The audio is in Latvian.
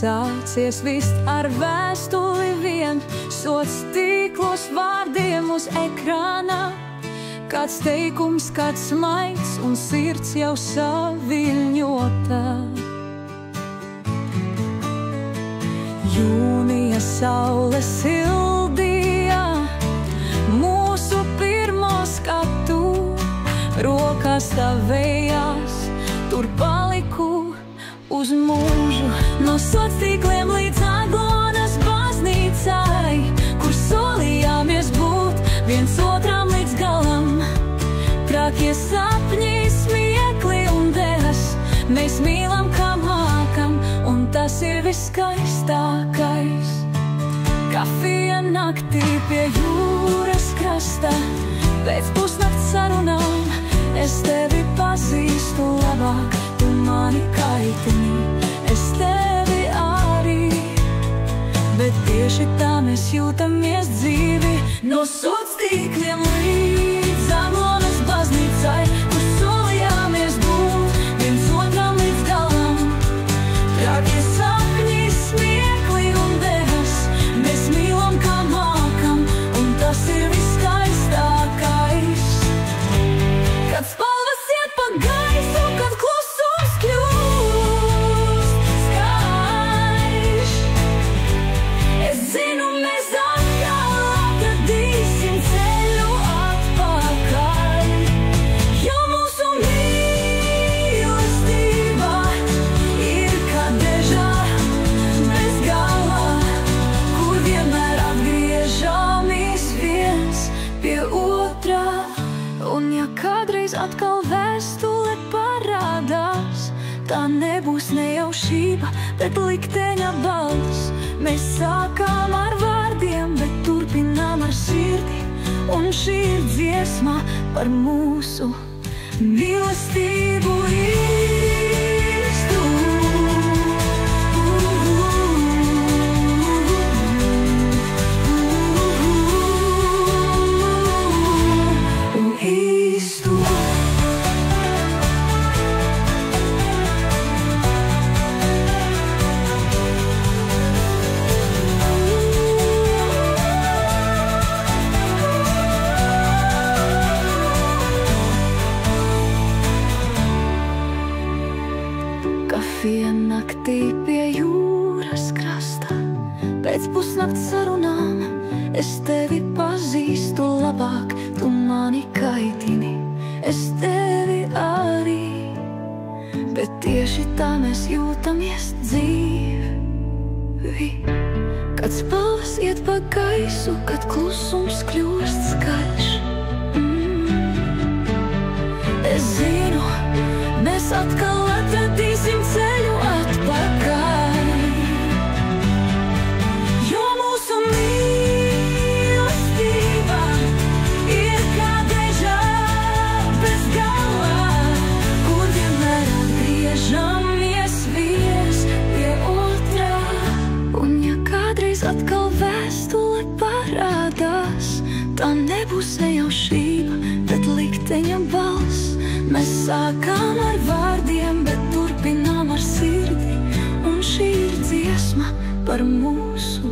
sācies vist ar vēstuli vien, sots tīklos vārdiem uz ekrāna. Kāds teikums, kāds smaids un sirds jau saviļņota. Jūnija saule sildīja mūsu pirmo skatu, rokās tavējās, tur paliku uz mūžu. No sociāliem līdz Aglonas baznīcai, kur solījāmies būt viens otram līdz galam. Trākie sapņi, smiekli un dēļas, mēs mīlam, kā mākam, un tas ir viskaistākais. Kafija naktī pie jūras krasta, pēc pusnakts sarunām es tevi pazīstu labāk, tu mani kaitini, es tevi arī. Bet tieši tā mēs jūtamies dzīvi, no sociāliem līdz Aglonas baznīcai, kur solījāmies būt viens otram līdz galam. Trākie sapņi, smiekli un dēļas, mēs mīlam, kā mākam, un tas ir viskaistākais. Kad spalvas iet pa gaisu, kad klusums kļūst skaļš, es zinu, mēs atkal atradīsim ceļu atpakaļ. Jo mūsu mīlestība ir kā deža bez gala, kur vienmēr atgriežamies viens pie otrā. Un ja kādreiz atkal vēstule parādās, tā nebūs nejaušība, bet likteņa balss. Mēs sākām ar vārdiem, bet turpinām ar sirdi, un šī ir dziesma par mūsu mīlestību īstu. Kafija naktī pie jūras krasta, pēc pusnakts sarunām es tevi pazīstu labāk, tu mani kaitini, es tevi arī. Bet tieši tā mēs jūtamies dzīvi, kad spalvas iet pa gaisu, kad klusums kļūst skaļš. Es zinu, mēs atkal atradīsim ceļu atpakaļ. Jo mūsu mīlestība ir kā deža bez gala, kur vienmēr atgriežamies viens pie otrā. Un ja kādreiz atkal vēstule parādās, tā nebūs nejaušība, bet likteņa balss. Mēs sākām ar vārdiem, bet turpinām ar sirdi, un šī ir dziesma par mūsu